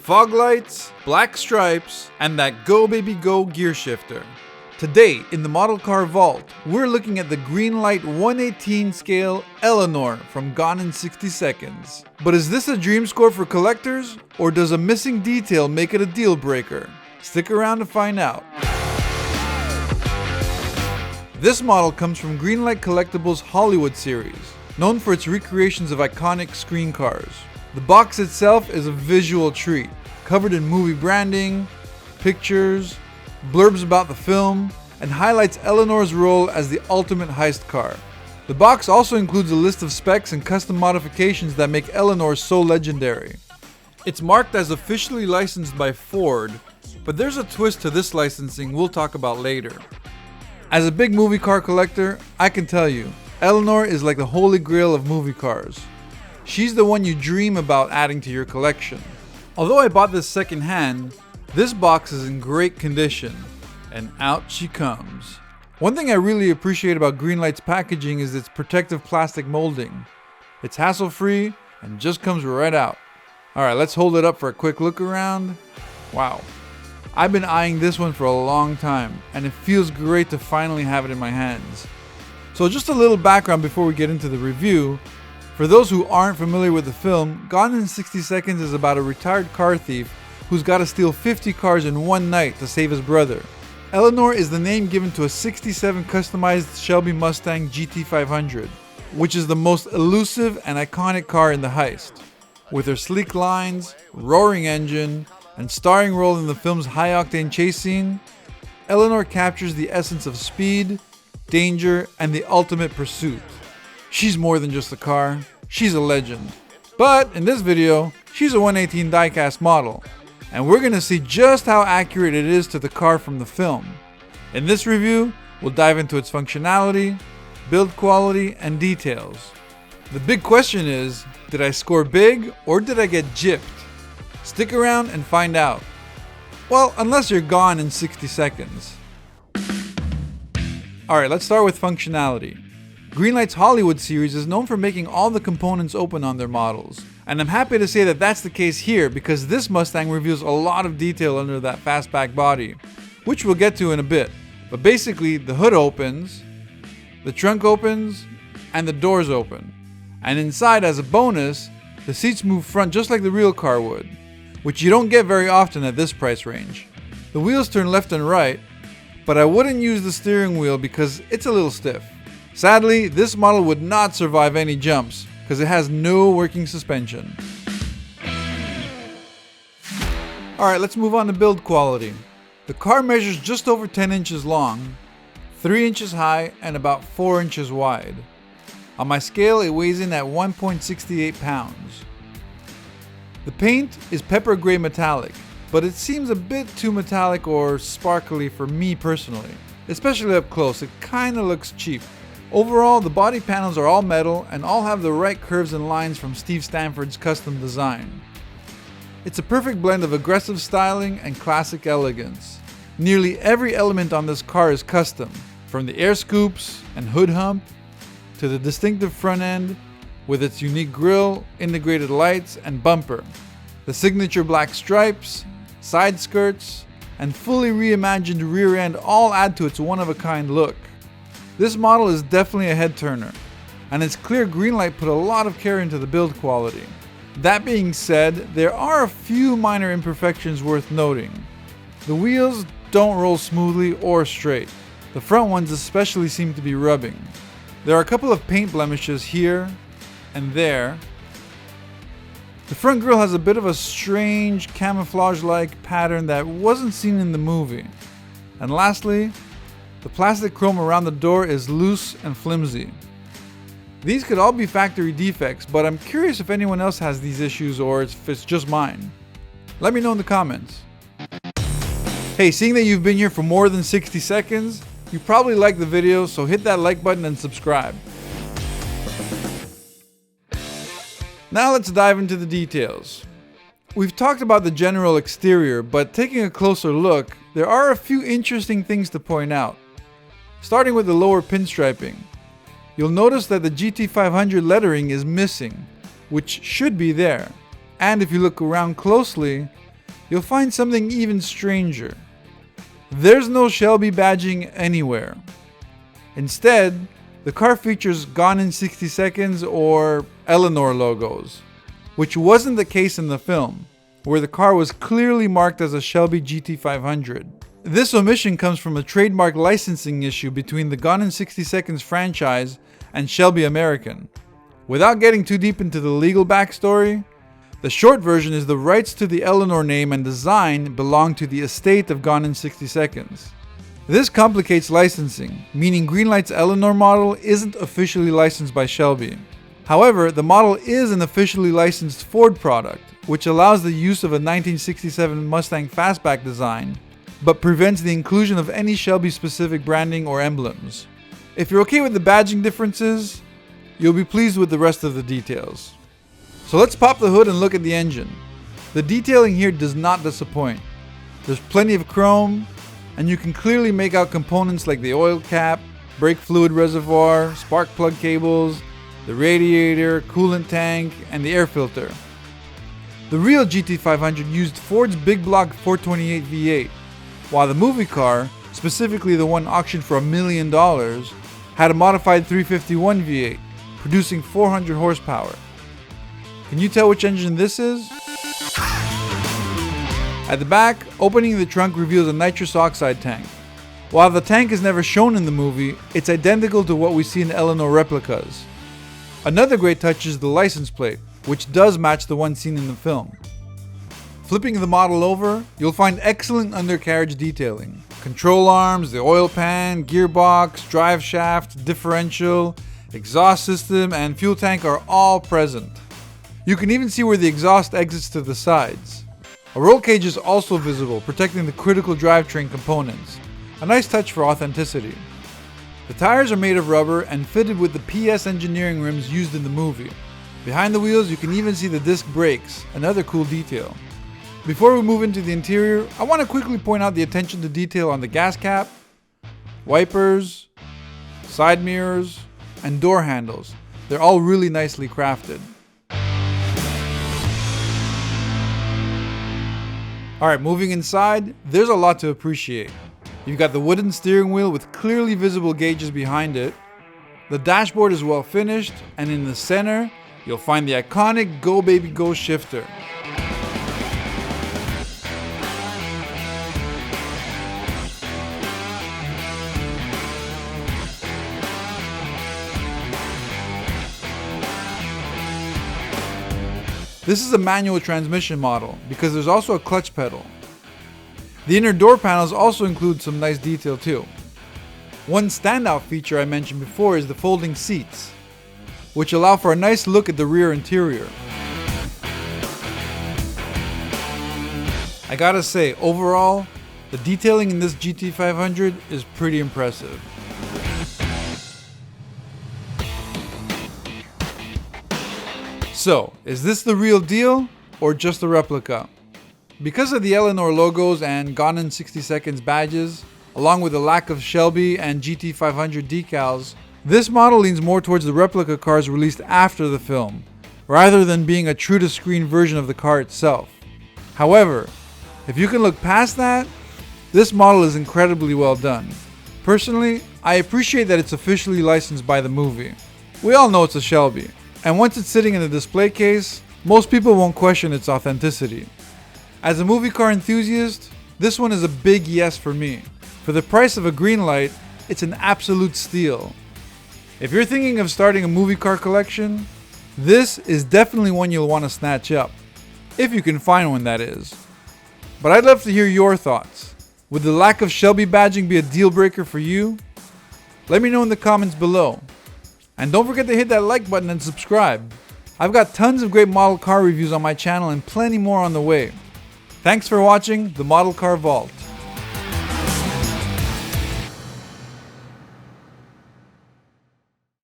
fog lights, black stripes, and that Go Baby Go gear shifter. Today, in the Model Car Vault, we're looking at the Greenlight 118 scale Eleanor from Gone in 60 Seconds. But is this a dream score for collectors, or does a missing detail make it a deal breaker? Stick around to find out. This model comes from Greenlight Collectibles' Hollywood series, known for its recreations of iconic screen cars. The box itself is a visual treat, covered in movie branding, pictures, blurbs about the film, and highlights Eleanor's role as the ultimate heist car. The box also includes a list of specs and custom modifications that make Eleanor so legendary. It's marked as officially licensed by Ford, but there's a twist to this licensing we'll talk about later. As a big movie car collector, I can tell you, Eleanor is like the holy grail of movie cars. She's the one you dream about adding to your collection. Although I bought this secondhand, this box is in great condition, and out she comes. One thing I really appreciate about Greenlight's packaging is its protective plastic molding. It's hassle-free and just comes right out. Alright, let's hold it up for a quick look around. Wow. I've been eyeing this one for a long time, and it feels great to finally have it in my hands. So just a little background before we get into the review. For those who aren't familiar with the film, Gone in 60 Seconds is about a retired car thief who's got to steal 50 cars in one night to save his brother. Eleanor is the name given to a 67 customized Shelby Mustang Gt-500, which is the most elusive and iconic car in the heist. With her sleek lines, roaring engine, and starring role in the film's high-octane chase scene, Eleanor captures the essence of speed, danger, and the ultimate pursuit. She's more than just a car, she's a legend. But in this video, she's a 118 diecast model, and we're going to see just how accurate it is to the car from the film. In this review, we'll dive into its functionality, build quality, and details. The big question is, did I score big or did I get gypped? Stick around and find out. Well, unless you're gone in 60 seconds. Alright, let's start with functionality. Greenlight's Hollywood series is known for making all the components open on their models. And I'm happy to say that that's the case here because this Mustang reveals a lot of detail under that fastback body, which we'll get to in a bit. But basically, the hood opens, the trunk opens, and the doors open. And inside, as a bonus, the seats move front just like the real car would, which you don't get very often at this price range. The wheels turn left and right, but I wouldn't use the steering wheel because it's a little stiff. Sadly, this model would not survive any jumps because it has no working suspension. Alright, let's move on to build quality. The car measures just over 10 inches long, 3 inches high, and about 4 inches wide. On my scale, it weighs in at 1.68 pounds. The paint is pepper gray metallic, but it seems a bit too metallic or sparkly for me personally. Especially up close, it kinda looks cheap. Overall, the body panels are all metal and all have the right curves and lines from Steve Stanford's custom design. It's a perfect blend of aggressive styling and classic elegance. Nearly every element on this car is custom, from the air scoops and hood hump to the distinctive front end with its unique grille, integrated lights, and bumper. The signature black stripes, side skirts, and fully reimagined rear end all add to its one-of-a-kind look. This model is definitely a head-turner, and it's clear Greenlight put a lot of care into the build quality. That being said, there are a few minor imperfections worth noting. The wheels don't roll smoothly or straight. The front ones especially seem to be rubbing. There are a couple of paint blemishes here and there. The front grille has a bit of a strange camouflage-like pattern that wasn't seen in the movie. And lastly, the plastic chrome around the door is loose and flimsy. These could all be factory defects, but I'm curious if anyone else has these issues or if it's just mine. Let me know in the comments. Hey, seeing that you've been here for more than 60 seconds, you probably liked the video, so hit that like button and subscribe. Now let's dive into the details. We've talked about the general exterior, but taking a closer look, there are a few interesting things to point out. Starting with the lower pinstriping. You'll notice that the Gt-500 lettering is missing, which should be there. And if you look around closely, you'll find something even stranger. There's no Shelby badging anywhere. Instead, the car features Gone in 60 Seconds or Eleanor logos, which wasn't the case in the film, where the car was clearly marked as a Shelby Gt-500. This omission comes from a trademark licensing issue between the Gone in 60 Seconds franchise and Shelby American. Without getting too deep into the legal backstory, the short version is the rights to the Eleanor name and design belong to the estate of Gone in 60 Seconds. This complicates licensing, meaning Greenlight's Eleanor model isn't officially licensed by Shelby. However, the model is an officially licensed Ford product, which allows the use of a 1967 Mustang fastback design, but prevents the inclusion of any Shelby-specific branding or emblems. If you're okay with the badging differences, you'll be pleased with the rest of the details. So let's pop the hood and look at the engine. The detailing here does not disappoint. There's plenty of chrome, and you can clearly make out components like the oil cap, brake fluid reservoir, spark plug cables, the radiator, coolant tank, and the air filter. The real Gt-500 used Ford's big block 428 V8, while the movie car, specifically the one auctioned for $1 million, had a modified 351 V8, producing 400 horsepower. Can you tell which engine this is? At the back, opening the trunk reveals a nitrous oxide tank. While the tank is never shown in the movie, it's identical to what we see in Eleanor replicas. Another great touch is the license plate, which does match the one seen in the film. Flipping the model over, you'll find excellent undercarriage detailing. Control arms, the oil pan, gearbox, drive shaft, differential, exhaust system, and fuel tank are all present. You can even see where the exhaust exits to the sides. A roll cage is also visible, protecting the critical drivetrain components. A nice touch for authenticity. The tires are made of rubber and fitted with the PS engineering rims used in the movie. Behind the wheels, you can even see the disc brakes, another cool detail. Before we move into the interior, I want to quickly point out the attention to detail on the gas cap, wipers, side mirrors, and door handles. They're all really nicely crafted. Alright, moving inside, there's a lot to appreciate. You've got the wooden steering wheel with clearly visible gauges behind it. The dashboard is well finished, and in the center, you'll find the iconic Go Baby Go shifter. This is a manual transmission model because there's also a clutch pedal. The inner door panels also include some nice detail too. One standout feature I mentioned before is the folding seats, which allow for a nice look at the rear interior. I gotta say, overall, the detailing in this Gt-500 is pretty impressive. So, is this the real deal or just a replica? Because of the Eleanor logos and Gone in 60 Seconds badges, along with the lack of Shelby and Gt-500 decals, this model leans more towards the replica cars released after the film, rather than being a true-to-screen version of the car itself. However, if you can look past that, this model is incredibly well done. Personally, I appreciate that it's officially licensed by the movie. We all know it's a Shelby, and once it's sitting in the display case, most people won't question its authenticity. As a movie car enthusiast, this one is a big yes for me. For the price of a Greenlight, it's an absolute steal. If you're thinking of starting a movie car collection, this is definitely one you'll want to snatch up. If you can find one, that is. But I'd love to hear your thoughts. Would the lack of Shelby badging be a deal breaker for you? Let me know in the comments below. And don't forget to hit that like button and subscribe. I've got tons of great model car reviews on my channel and plenty more on the way. Thanks for watching The Model Car Vault.